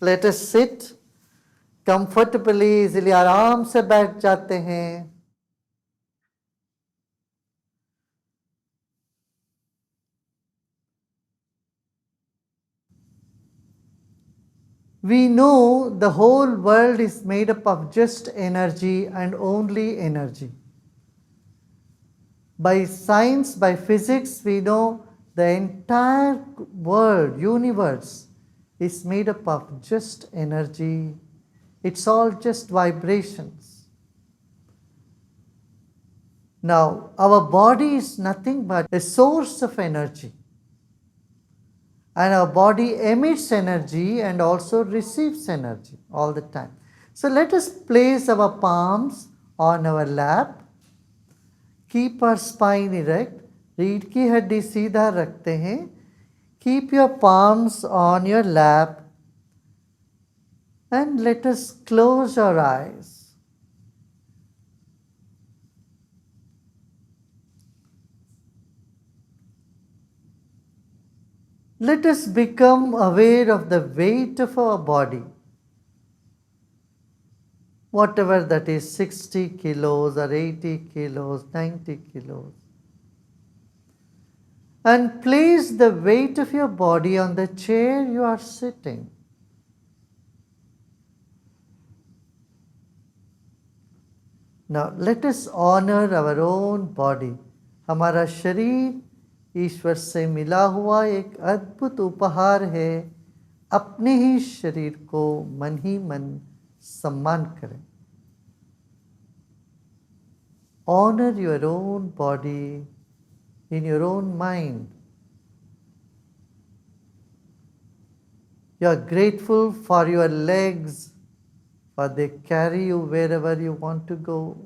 Let us sit comfortably, easily, आराम से बैठ जाते हैं. We know the whole world is made up of just energy and only energy. By science, by physics, we know the entire world, universe, is made up of just energy. It's all just vibrations. Now, our body is nothing but a source of energy. And our body emits energy and also receives energy all the time. So let us place our palms on our lap. Keep our spine erect. रीढ़ की हड्डी सीधा रखते हैं. Keep your palms on your lap and let us close our eyes. Let us become aware of the weight of our body. Whatever that is, 60 kilos or 80 kilos, 90 kilos. And place the weight of your body on the chair you are sitting. Now let us honor our own body. हमारा शरीर ईश्वर से मिला हुआ एक अद्भुत उपहार है. अपने ही शरीर को मन ही मन सम्मान करें. Honor your own body in your own mind. You are grateful for your legs, for they carry you wherever you want to go.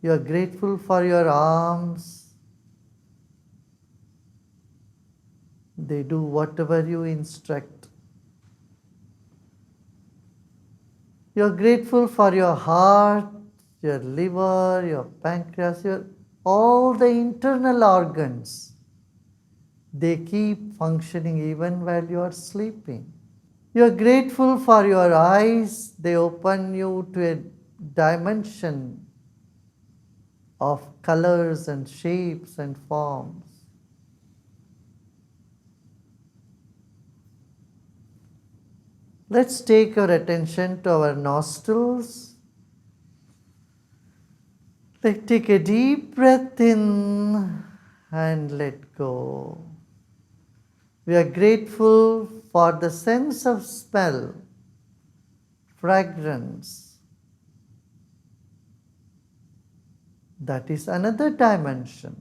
You are grateful for your arms. They do whatever you instruct. You are grateful for your heart, your liver, your pancreas, all the internal organs. They keep functioning even while you are sleeping. You are grateful for your eyes. They open you to a dimension of colors and shapes and forms. Let's take our attention to our nostrils. Let's take a deep breath in and let go. We are grateful for the sense of smell, fragrance. That is another dimension.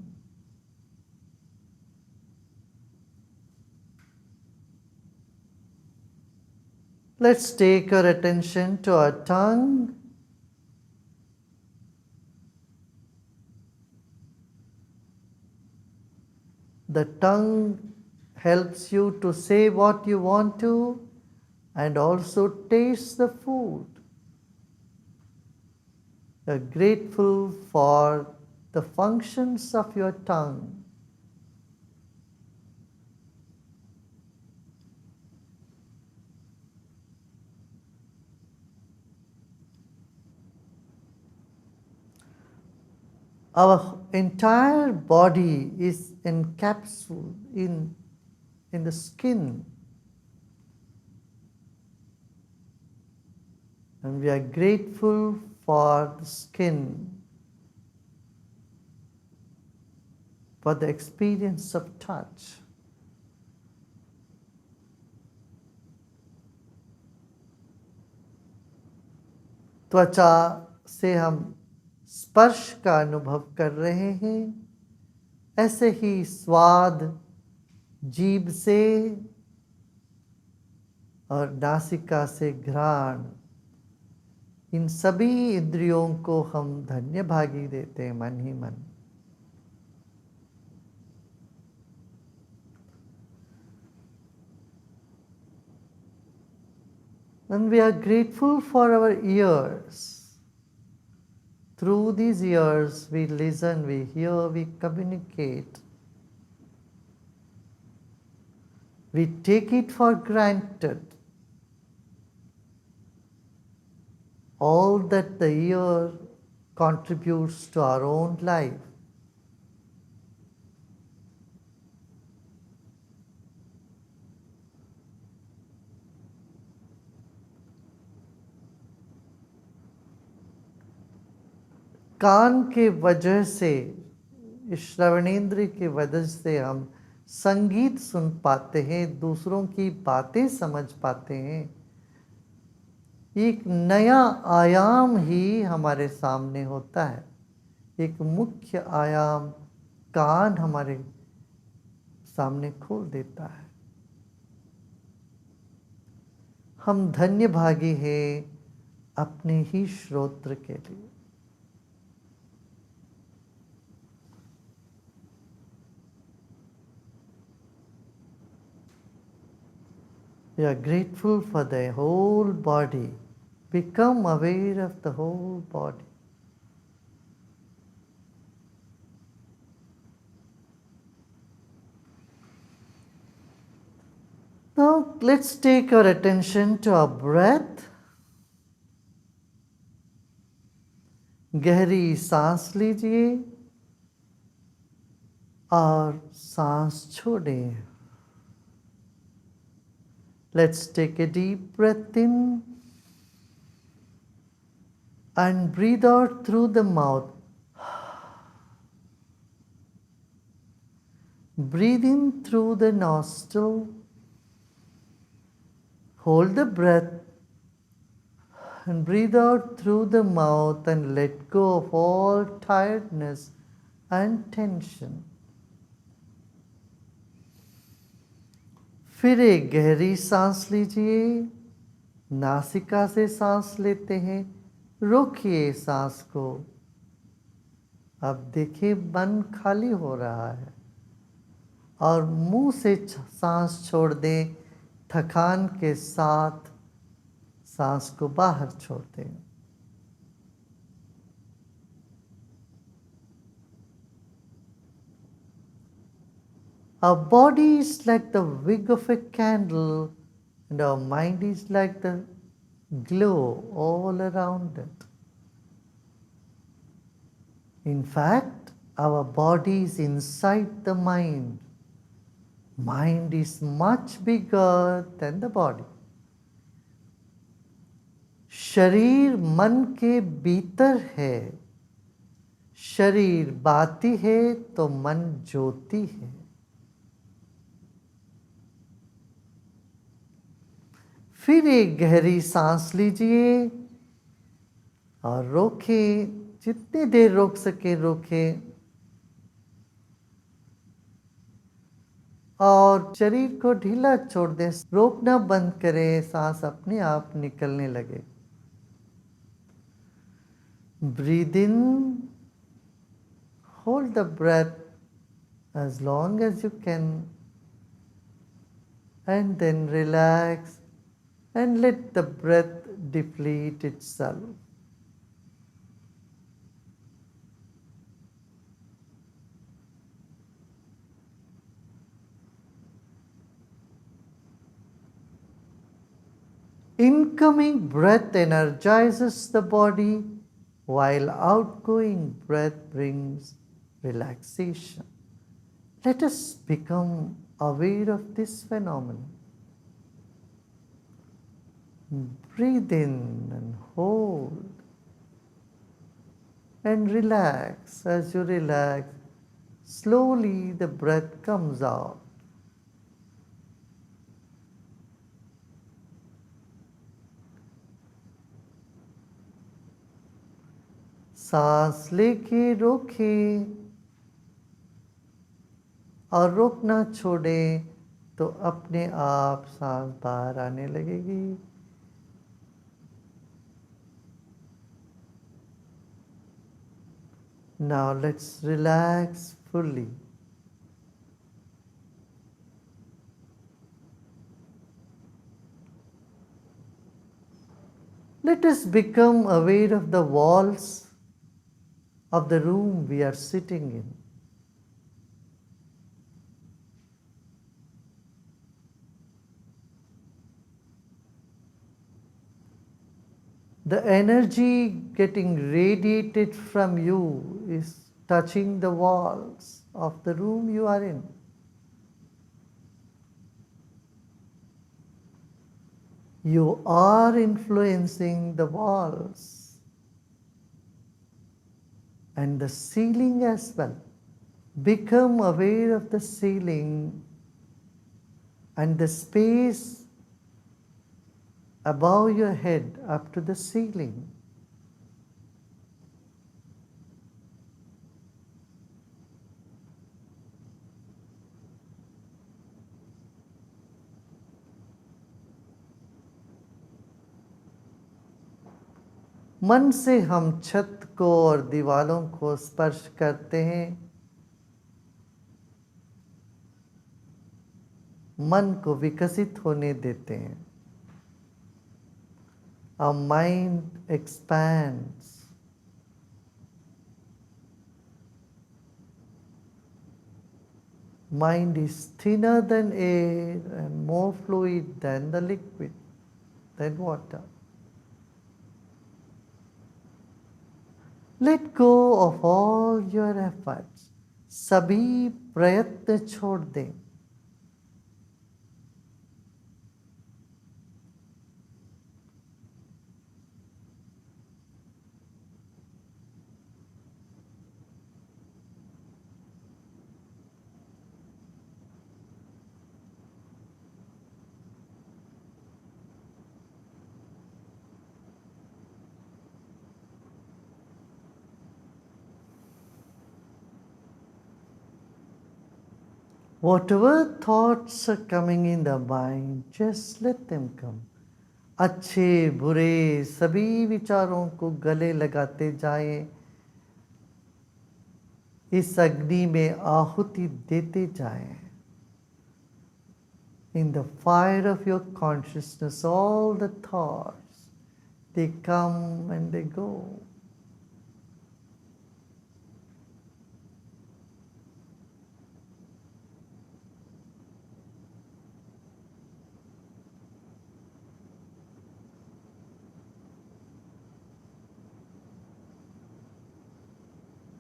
Let's take our attention to our tongue. The tongue helps you to say what you want to and also taste the food. You're grateful for the functions of your tongue. Our entire body is encapsulated in the skin. And we are grateful for the skin, for the experience of touch. त्वचा से हम स्पर्श का अनुभव कर रहे हैं. ऐसे ही स्वाद जीभ से और नासिका से घ्राण, इन सभी इंद्रियों को हम धन्य भागी देते हैं मन ही मन. And we are grateful for our ears. Through these ears, we listen, we hear, we communicate. We take it for granted. All that the ear contributes to our own life. कान के वजह से, इस श्रवणेंद्र की वजह से हम संगीत सुन पाते हैं, दूसरों की बातें समझ पाते हैं। एक नया आयाम ही हमारे सामने होता है। एक मुख्य आयाम कान हमारे सामने खोल देता है। हम धन्य भागी हैं अपने ही श्रोत्र के लिए। We are grateful for the whole body. Become aware of the whole body. Now let's take our attention to our breath. गहरी सांस लीजिए और सांस छोड़ें। Let's take a deep breath in and breathe out through the mouth. Breathe in through the nostril. Hold the breath and breathe out through the mouth and let go of all tiredness and tension. फिर एक गहरी सांस लीजिए। नासिका से सांस लेते हैं, रोकिए सांस को। अब देखिए मन खाली हो रहा है और मुंह से सांस छोड़ दें। थकान के साथ सांस को बाहर छोड़ दें। Our body is like the wick of a candle and our mind is like the glow all around it. In fact, our body is inside the mind. Mind is much bigger than the body. शरीर मन के भीतर है। शरीर बाती है तो मन ज्योति है। फिर एक गहरी सांस लीजिए और रोकें। जितनी देर रोक सके रोकें और शरीर को ढीला छोड़ दें। रोकना बंद करें, सांस अपने आप निकलने लगे। Breathe in, hold the breath as long as you can, and then relax and let the breath deplete itself. Incoming breath energizes the body, while outgoing breath brings relaxation. Let us become aware of this phenomenon. Breathe in and hold and relax. As you relax, slowly the breath comes out. सांस लेके रोके और रोकना छोड़े तो अपने आप सांस बाहर आने लगेगी। Now let's relax fully. Let us become aware of the walls of the room we are sitting in. The energy getting radiated from you is touching the walls of the room you are in. You are influencing the walls and the ceiling as well. Become aware of the ceiling and the space above your head up to the ceiling. मन से हम छत को और दीवारों को स्पर्श करते हैं। मन को विकसित होने देते हैं। Our mind expands. Mind is thinner than air and more fluid than the liquid, than water. Let go of all your efforts. सभी प्रयत्न छोड़ दें। Whatever thoughts are coming in the mind, just let them come. अच्छे बुरे सभी विचारों को गले लगाते जाएं। इस अग्नि में आहुति देते जाएं। In the fire of your consciousness, all the thoughts, they come and they go.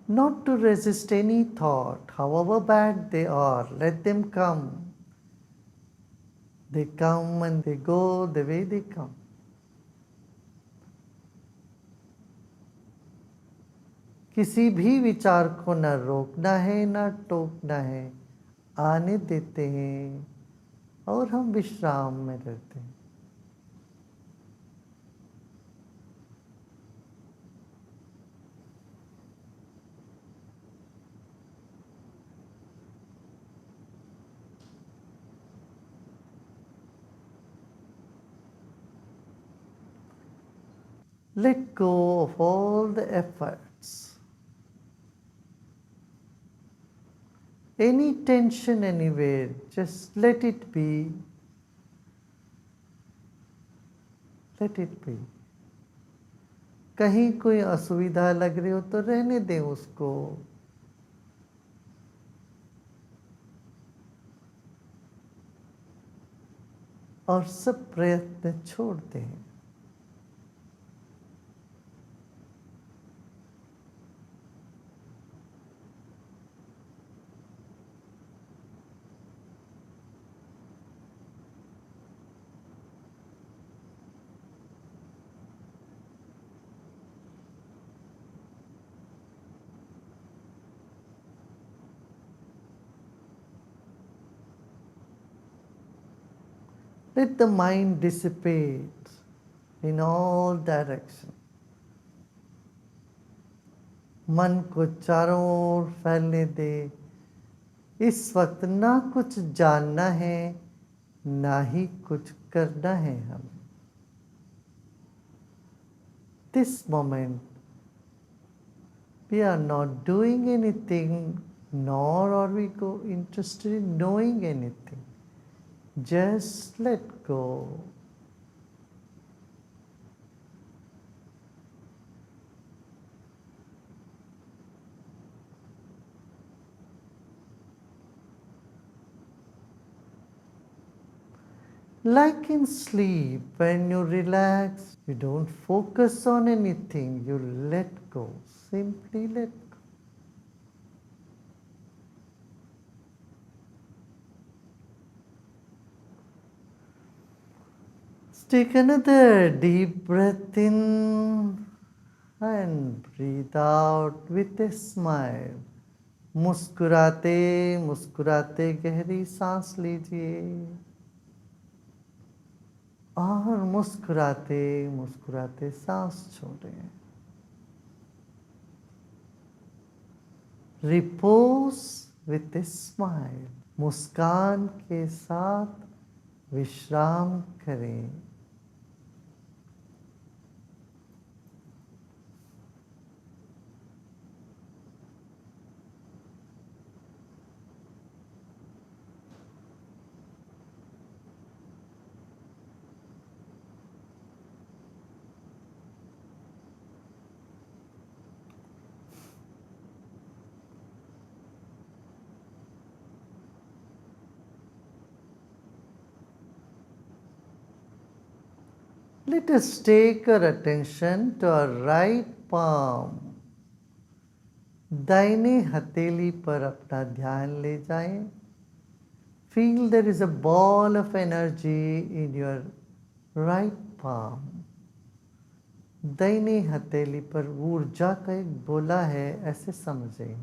Not to resist any thought, however bad they are, let them come. They come and they go the way they come. किसी भी विचार को न रोकना है न टोकना है, आने देते हैं और हम विश्राम में रहते हैं। Let go of all the efforts. Any tension anywhere, just let it be. Let it be. कहीं कोई असुविधा लग रही हो तो रहने दें उसको। और सब प्रयत्न छोड़ दें। Let the mind dissipate in all directions. मन को चारों ओर फैलने दे। इस वक्त ना कुछ जानना है ना ही कुछ करना है हमें। This moment we are not doing anything, nor are we interested in knowing anything. Just let go. Like in sleep, when you relax, you don't focus on anything, you let go, simply let go. Take another deep breath in and breathe out with a smile. मुस्कुराते मुस्कुराते गहरी सांस लीजिए और मुस्कुराते मुस्कुराते सांस छोड़ें. Repose with a smile. मुस्कान के साथ विश्राम करें. Let us take our attention to our right palm. दाहिने हथेली पर अपना ध्यान ले जाएं. Feel there is a ball of energy in your right palm. दाहिने हथेली पर ऊर्जा का एक गोला है, ऐसे समझें.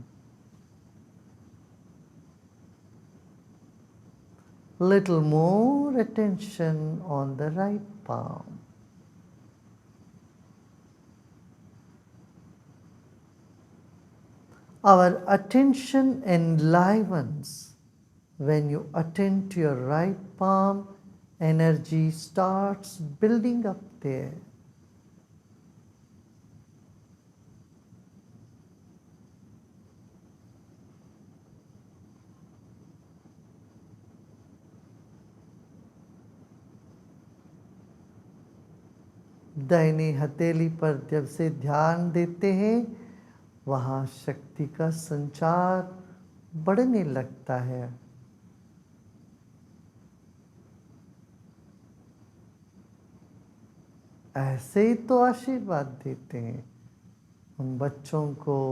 Little more attention on the right palm. Our attention enlivens. When you attend to your right palm, energy starts building up there. दाहिनी हथेली पर जब से ध्यान देते हैं, वहाँ शक्ति का संचार बढ़ने लगता है. ऐसे ही तो आशीर्वाद देते हैं हम बच्चों को,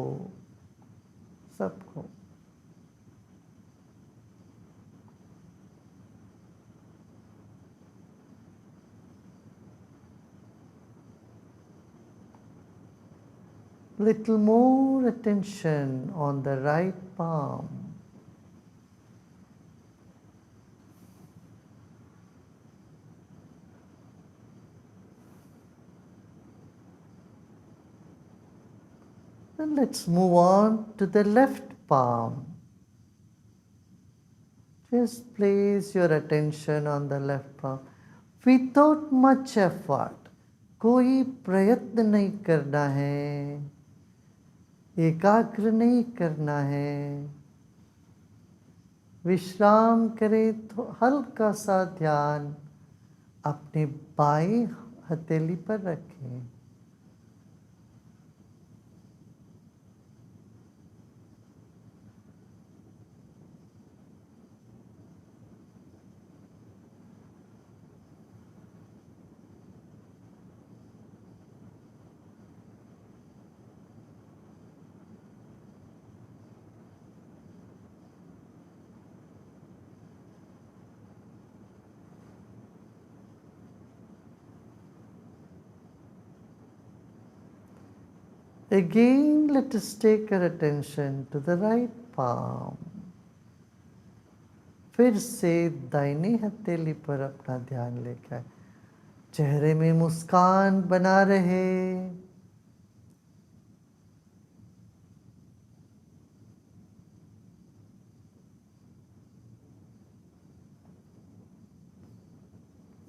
सबको. Little more attention on the right palm. And let's move on to the left palm. Just place your attention on the left palm without much effort. कोई प्रयत्न नहीं करना है, एकाग्र नहीं करना है. विश्राम करें तो हल्का सा ध्यान अपने बाएं हथेली पर रखें. Again, let us take our attention to the right palm. फिर से दाहिनी हथेली पर अपना ध्यान लेकर चेहरे में मुस्कान बना रहे.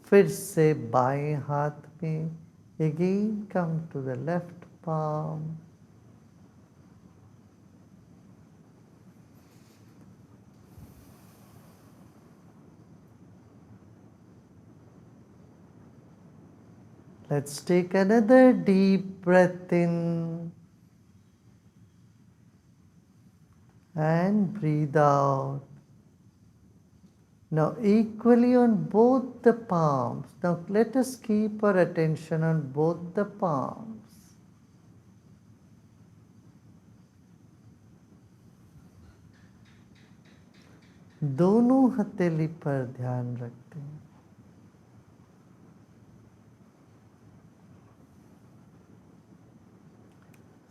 फिर से बाएं हाथ में. Again, come to the left palm. Let's take another deep breath in and breathe out. Now, equally on both the palms. Now, let us keep our attention on both the palms. दोनों हथेली पर ध्यान रखते हैं.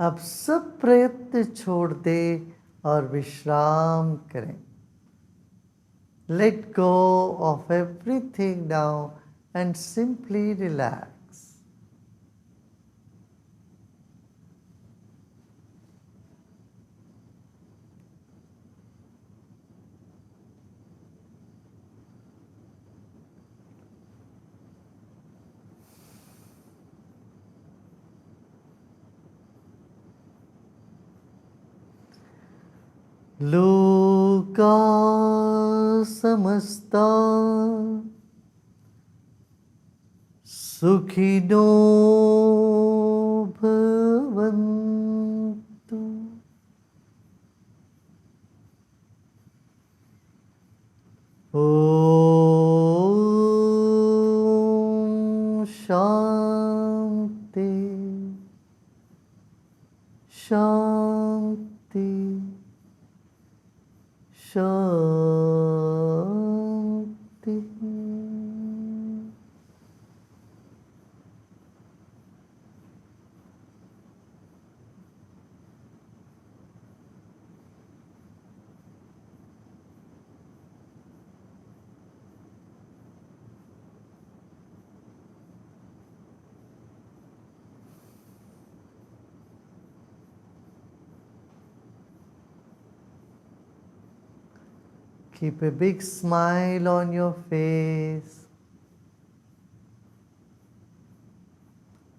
अब सब प्रयत्न छोड़ दे और विश्राम करें. Let go of everything now and simply relax. लोका समस्ता सुखिनो भवन्तु. ओम शांति शांति शांति. Keep a big smile on your face.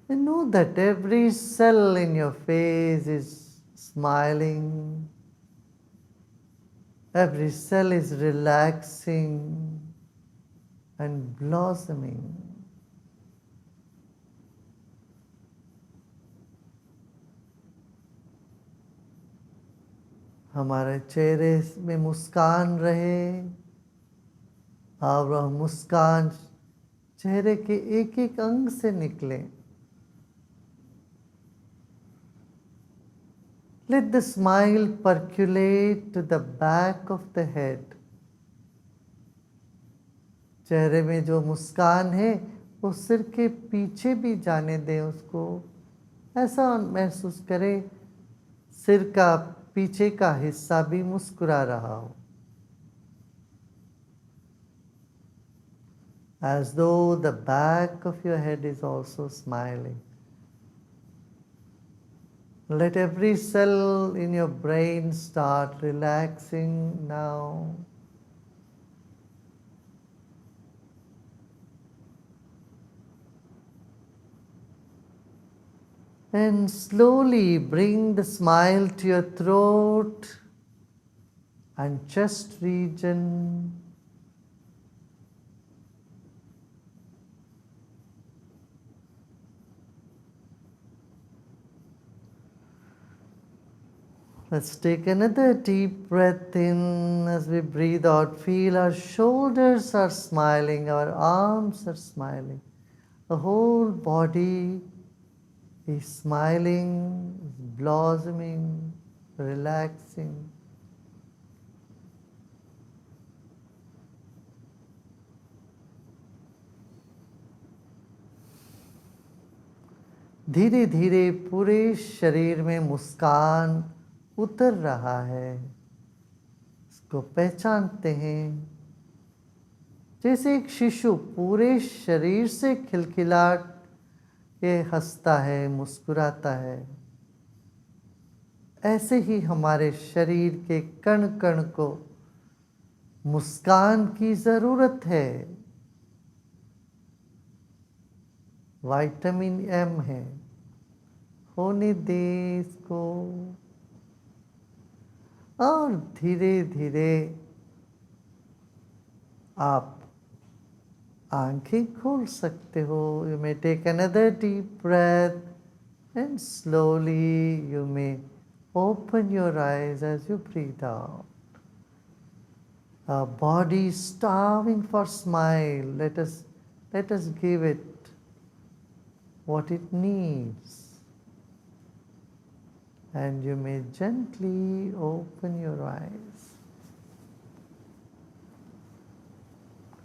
And know that every cell in your face is smiling. Every cell is relaxing and blossoming. हमारे चेहरे में मुस्कान रहे और वह मुस्कान चेहरे के एक एक अंग से निकले. Let the smile percolate to the back of the head. चेहरे में जो मुस्कान है वो सिर के पीछे भी जाने दें उसको. ऐसा महसूस करें सिर का पीछे का हिस्सा भी मुस्कुरा रहा हो. As though the back of your head is also smiling. Let every cell in your brain start relaxing now. And slowly bring the smile to your throat and chest region. Let's take another deep breath in. As we breathe out, feel our shoulders are smiling, our arms are smiling. The whole body is smiling, is blossoming, relaxing. धीरे धीरे पूरे शरीर में मुस्कान उतर रहा है. इसको पहचानते हैं. जैसे एक शिशु पूरे शरीर से खिलखिलाट के हंसता है, मुस्कुराता है, ऐसे ही हमारे शरीर के कण कण को मुस्कान की ज़रूरत है. विटामिन एम है, होने दे इसको. और धीरे धीरे आप आंखें खोल सकते हो. You may take another deep breath and slowly you may open your eyes as you breathe out. Our body is starving for smile. Let us give it what it needs. And you may gently open your eyes.